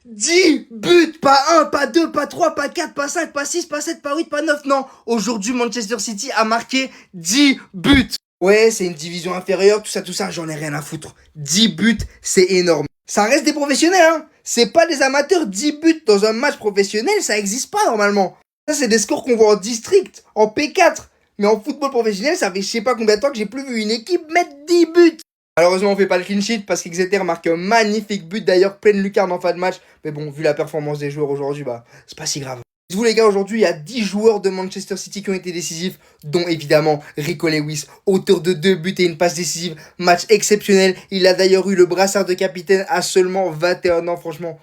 10 buts, pas un, pas deux, pas trois, pas quatre, pas cinq, pas six, pas sept, pas huit, pas neuf, non. Aujourd'hui, Manchester City a marqué 10 buts. Ouais, c'est une division inférieure, tout ça, j'en ai rien à foutre. 10 buts, c'est énorme. Ça reste des professionnels, hein. C'est pas des amateurs. 10 buts dans un match professionnel, ça existe pas normalement. Ça, c'est des scores qu'on voit en district, en P4. Mais en football professionnel, ça fait je sais pas combien de temps que j'ai plus vu une équipe mettre 10 buts. Malheureusement, on fait pas le clean sheet parce qu'Exeter marque un magnifique but, d'ailleurs pleine lucarne en fin de match. Mais bon, vu la performance des joueurs aujourd'hui, bah, c'est pas si grave. Vous les gars, aujourd'hui, il y a 10 joueurs de Manchester City qui ont été décisifs, dont évidemment Rico Lewis, auteur de 2 buts et une passe décisive. Match exceptionnel. Il a d'ailleurs eu le brassard de capitaine à seulement 21 ans, franchement,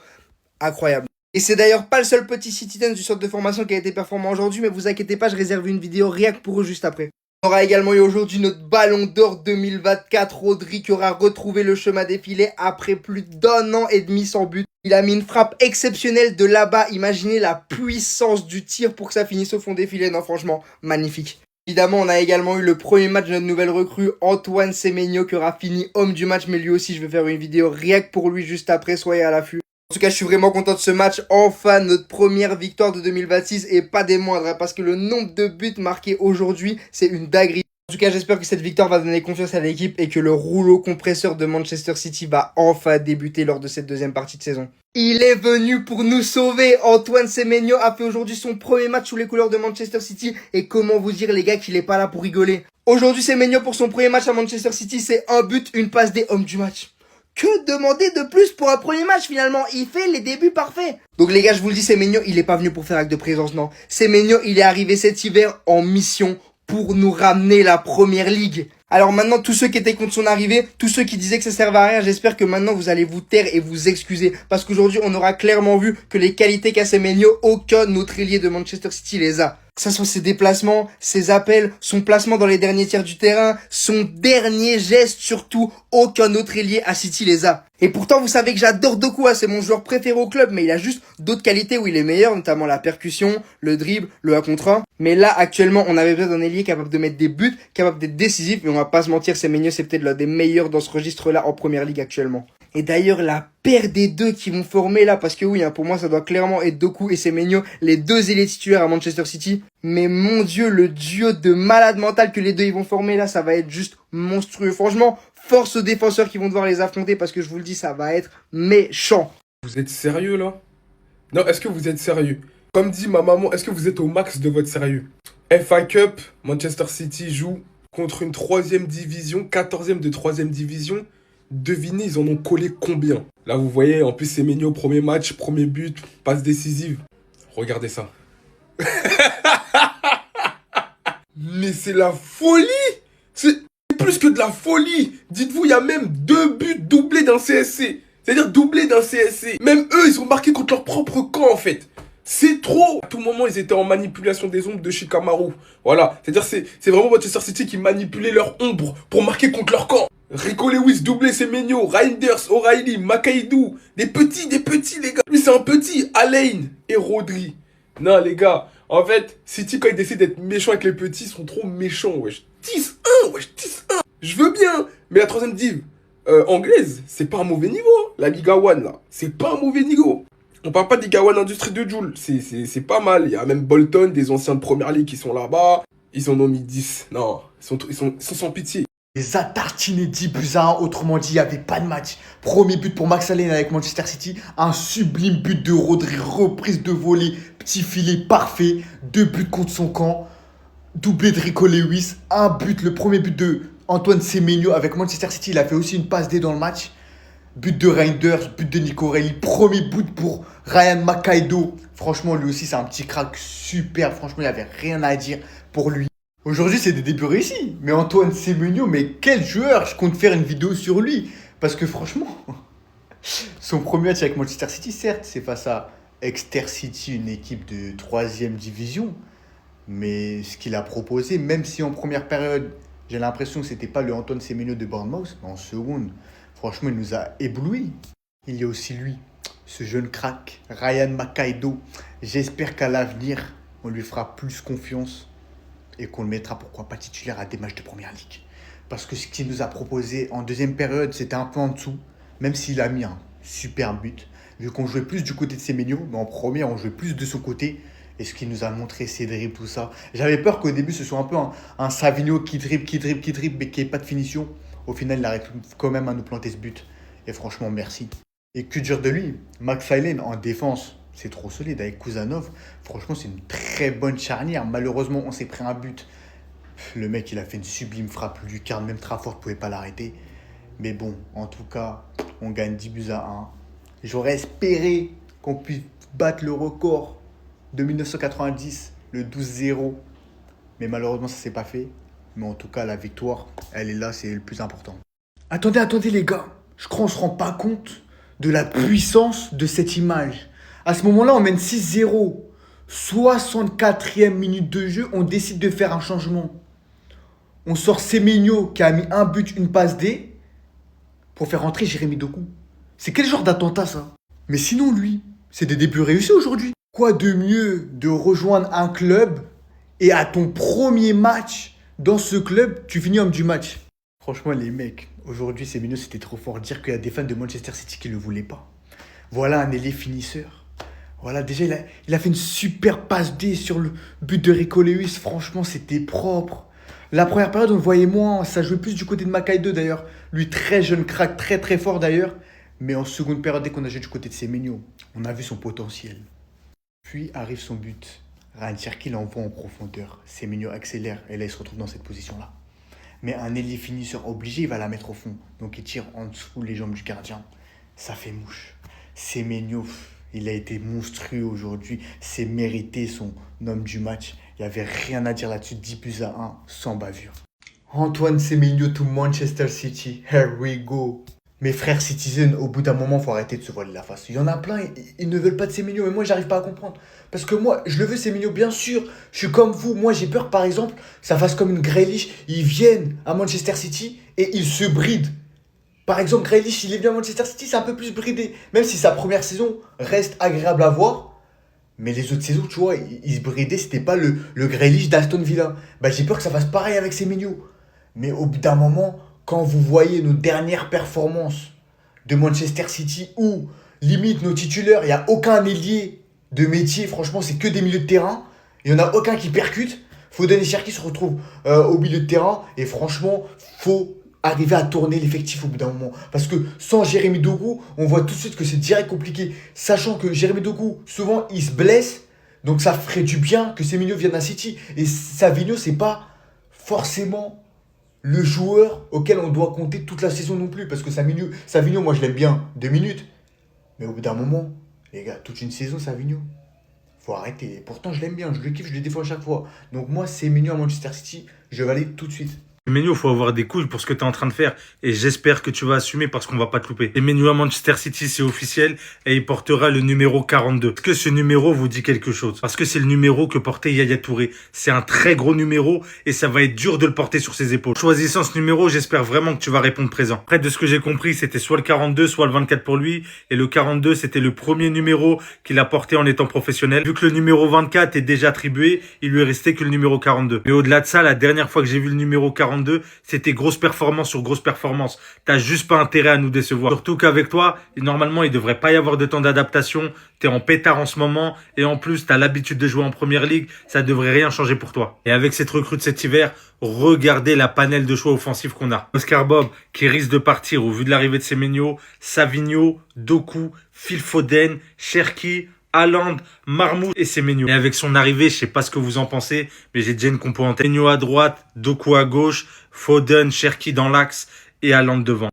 incroyable. Et c'est d'ailleurs pas le seul petit citizen du centre de formation qui a été performant aujourd'hui, mais vous inquiétez pas, je réserve une vidéo rien que pour eux juste après. On aura également eu aujourd'hui notre Ballon d'Or 2024, Rodri qui aura retrouvé le chemin des filets après plus d'un an et demi sans but. Il a mis une frappe exceptionnelle de là-bas, imaginez la puissance du tir pour que ça finisse au fond des filets, non franchement, magnifique. Évidemment, on a également eu le premier match de notre nouvelle recrue, Antoine Semenyo, qui aura fini homme du match, mais lui aussi, je vais faire une vidéo rien que pour lui juste après, soyez à l'affût. En tout cas, je suis vraiment content de ce match. Enfin, notre première victoire de 2026 et pas des moindres, hein, parce que le nombre de buts marqués aujourd'hui, c'est une dinguerie. En tout cas, j'espère que cette victoire va donner confiance à l'équipe et que le rouleau compresseur de Manchester City va enfin débuter lors de cette deuxième partie de saison. Il est venu pour nous sauver. Antoine Semenyo a fait aujourd'hui son premier match sous les couleurs de Manchester City. Et comment vous dire, les gars, qu'il est pas là pour rigoler. Aujourd'hui, Semenyo, pour son premier match à Manchester City, c'est un but, une passe des hommes du match. Que demander de plus pour un premier match finalement? Il fait les débuts parfaits. Donc les gars, je vous le dis, Semenyo, il est pas venu pour faire acte de présence, non. Semenyo, il est arrivé cet hiver en mission pour nous ramener la première ligue. Alors maintenant, tous ceux qui étaient contre son arrivée, tous ceux qui disaient que ça servait à rien, j'espère que maintenant vous allez vous taire et vous excuser. Parce qu'aujourd'hui, on aura clairement vu que les qualités qu'a Semenyo, aucun autre ailier de Manchester City les a. Que ça soit ses déplacements, ses appels, son placement dans les derniers tiers du terrain, son dernier geste surtout, aucun autre ailier à City les a. Et pourtant, vous savez que j'adore Doku, hein, c'est mon joueur préféré au club, mais il a juste d'autres qualités où il est meilleur, notamment la percussion, le dribble, le 1 contre 1. Mais là, actuellement, on avait besoin d'un ailier capable de mettre des buts, capable d'être décisif, mais on va pas se mentir, Semenyo, c'est peut-être l'un des meilleurs dans ce registre-là en première ligue actuellement. Et d'ailleurs, la paire des deux qui vont former là, parce que oui, hein, pour moi, ça doit clairement être Doku et Semenyo, les deux ailiers titulaires à Manchester City. Mais mon Dieu, le duo de malade mental que les deux ils vont former là, ça va être juste monstrueux. Franchement, force aux défenseurs qui vont devoir les affronter, parce que je vous le dis, ça va être méchant. Vous êtes sérieux là? Non, est-ce que vous êtes sérieux? Comme dit ma maman, est-ce que vous êtes au max de votre sérieux? FA Cup, Manchester City joue contre une 3e division, 14e de 3e division. Devinez, ils en ont collé combien? Là, vous voyez, en plus, c'est Semenyo, premier match, premier but, passe décisive. Regardez ça. Mais c'est la folie! C'est plus que de la folie! Dites-vous, il y a même 2 buts doublés d'un CSC. C'est-à-dire doublés d'un CSC. Même eux, ils sont marqués contre leur propre camp, en fait. C'est trop! À tout moment, ils étaient en manipulation des ombres de Shikamaru. Voilà. C'est-à-dire, c'est vraiment Manchester City qui manipulait leur ombre pour marquer contre leur camp. Rico Lewis, doublé Semenyo, Reinders, O'Reilly, Makaïdou. Des petits, les gars. Lui, c'est un petit. Alain et Rodri. Non, les gars. En fait, City, quand ils décident d'être méchants avec les petits, ils sont trop méchants, wesh. 10-1, wesh, 10-1. Je veux bien. Mais la 3e div anglaise, c'est pas un mauvais niveau. Hein. La Liga 1, là. C'est pas un mauvais niveau. On parle pas des Liga 1 Industrie de Joule. C'est pas mal. Il y a même Bolton, des anciens de Première Ligue qui sont là-bas. Ils en ont mis 10. Non, ils sont sans pitié. Les a tartinés 10 buts à 1, autrement dit, il n'y avait pas de match. Premier but pour Max Allen avec Manchester City, un sublime but de Rodri, reprise de volée, petit filet parfait, 2 buts contre son camp, doublé de Rico Lewis, un but, le premier but de Antoine Semenyo avec Manchester City, il a fait aussi une passe D dans le match. But de Reinders, but de Nico O'Reilly, premier but pour Ryan Makaido. Franchement, lui aussi, c'est un petit crack super. Franchement, il n'y avait rien à dire pour lui. Aujourd'hui, c'est des débuts réussis. Mais Antoine Semenyo, mais quel joueur! Je compte faire une vidéo sur lui. Parce que franchement, son premier match avec Manchester City, certes, c'est face à Exeter City, une équipe de 3e division. Mais ce qu'il a proposé, même si en première période, j'ai l'impression que c'était pas le Antoine Semenyo de Bournemouth, mais en seconde, franchement, il nous a éblouis. Il y a aussi lui, ce jeune crack, Ryan Makaido. J'espère qu'à l'avenir, on lui fera plus confiance et qu'on le mettra, pourquoi pas, titulaire à des matchs de première ligue. Parce que ce qu'il nous a proposé en deuxième période, c'était un peu en dessous, même s'il a mis un super but. vu qu'on jouait plus du côté de Semenyo, mais en première, on jouait plus de son côté. Et ce qu'il nous a montré, ses dribbles, tout ça. J'avais peur qu'au début, ce soit un peu un Savigno qui dribble, mais qui n'ait pas de finition. Au final, il arrive quand même à nous planter ce but. Et franchement, merci. Et que dire de lui? McFarlane en défense, c'est trop solide. Avec Kuzanov, franchement, c'est une très bonne charnière. Malheureusement, on s'est pris un but. Le mec, il a fait une sublime frappe. Lucarne, même Trafford ne pouvait pas l'arrêter. Mais bon, en tout cas, on gagne 10 buts à 1. J'aurais espéré qu'on puisse battre le record de 1990, le 12-0. Mais malheureusement, ça ne s'est pas fait. Mais en tout cas, la victoire, elle est là, c'est le plus important. Attendez les gars. Je crois qu'on ne se rend pas compte de la puissance de cette image. À ce moment-là, on mène 6-0. 64e minute de jeu, on décide de faire un changement. On sort Semenyo qui a mis un but, une passe D pour faire rentrer Jérémy Doku. C'est quel genre d'attentat ça? Mais sinon lui, c'est des débuts réussis aujourd'hui. Quoi de mieux de rejoindre un club et à ton premier match dans ce club, tu finis homme du match? Franchement les mecs, aujourd'hui Semenyo c'était trop fort. Dire qu'il y a des fans de Manchester City qui ne le voulaient pas. Voilà un ailier finisseur. Voilà, déjà il a fait une super passe D sur le but de Rico Lewis. Franchement c'était propre. La première période on le voyait moins, ça jouait plus du côté de Mackay 2 d'ailleurs. Lui très jeune crack, très très fort d'ailleurs. Mais en seconde période, dès qu'on a joué du côté de Semenyo, on a vu son potentiel. Puis arrive son but. Ryan Cherki l'envoie en profondeur. Semenyo accélère et là il se retrouve dans cette position-là. Mais un ailier finisseur obligé, il va la mettre au fond. Donc il tire en dessous les jambes du gardien. Ça fait mouche. Semenyo, il a été monstrueux aujourd'hui. C'est mérité son homme du match. Il n'y avait rien à dire là-dessus. 10 buts à 1 sans bavure. Antoine Semenyo to Manchester City. Here we go. Mes frères Citizen, au bout d'un moment, il faut arrêter de se voiler la face. Il y en a plein, ils ne veulent pas de Semenyo, mais moi, j'arrive pas à comprendre. Parce que moi, je le veux, Semenyo, bien sûr. Je suis comme vous. Moi, j'ai peur, par exemple, que ça fasse comme une Grealish. Ils viennent à Manchester City et ils se brident. Par exemple, Grealish, il est bien à Manchester City, c'est un peu plus bridé. Même si sa première saison reste agréable à voir. Mais les autres saisons, tu vois, il se bridait. C'était pas le Grealish d'Aston Villa. Bah, j'ai peur que ça fasse pareil avec Semenyo. Mais au bout d'un moment, quand vous voyez nos dernières performances de Manchester City où, limite, nos titulaires, il n'y a aucun ailier de métier, franchement, c'est que des milieux de terrain. Il n'y en a aucun qui percute. Foden et Cherki se retrouvent au milieu de terrain. Et franchement, faut arriver à tourner l'effectif au bout d'un moment. Parce que sans Jérémy Doku, on voit tout de suite que c'est direct compliqué. Sachant que Jérémy Doku, souvent, il se blesse. Donc ça ferait du bien que Semenyo vienne à City. Et Savigno, c'est pas forcément le joueur auquel on doit compter toute la saison non plus. Parce que Savigno, moi je l'aime bien 2 minutes. Mais au bout d'un moment, les gars, toute une saison, Savigno, faut arrêter. Et pourtant, je l'aime bien, je le kiffe, je le défends à chaque fois. Donc moi, Semenyo à Manchester City, je vais aller tout de suite. Semenyo, faut avoir des couilles pour ce que tu es en train de faire et j'espère que tu vas assumer parce qu'on va pas te louper. Semenyo à Manchester City, c'est officiel et il portera le numéro 42. Est-ce que ce numéro vous dit quelque chose? Parce que c'est le numéro que portait Yaya Touré. C'est un très gros numéro et ça va être dur de le porter sur ses épaules. Choisissant ce numéro, j'espère vraiment que tu vas répondre présent. Après, de ce que j'ai compris, c'était soit le 42, soit le 24 pour lui et le 42, c'était le premier numéro qu'il a porté en étant professionnel. Vu que le numéro 24 est déjà attribué, il lui est resté que le numéro 42. Mais au-delà de ça, la dernière fois que j'ai vu le numéro 42, c'était grosse performance sur grosse performance. T'as juste pas intérêt à nous décevoir. Surtout qu'avec toi, normalement, il devrait pas y avoir de temps d'adaptation. T'es en pétard en ce moment. Et en plus, t'as l'habitude de jouer en première ligue. Ça devrait rien changer pour toi. Et avec cette recrue de cet hiver, regardez la panel de choix offensifs qu'on a. Oscar Bob, qui risque de partir au vu de l'arrivée de Semenyo, Savigno, Doku, Phil Foden, Cherki, Haaland, Marmoush et Semenyo. Et avec son arrivée, je sais pas ce que vous en pensez, mais j'ai déjà une compo en tête. Semenyo à droite, Doku à gauche, Foden, Cherki dans l'axe et Haaland devant.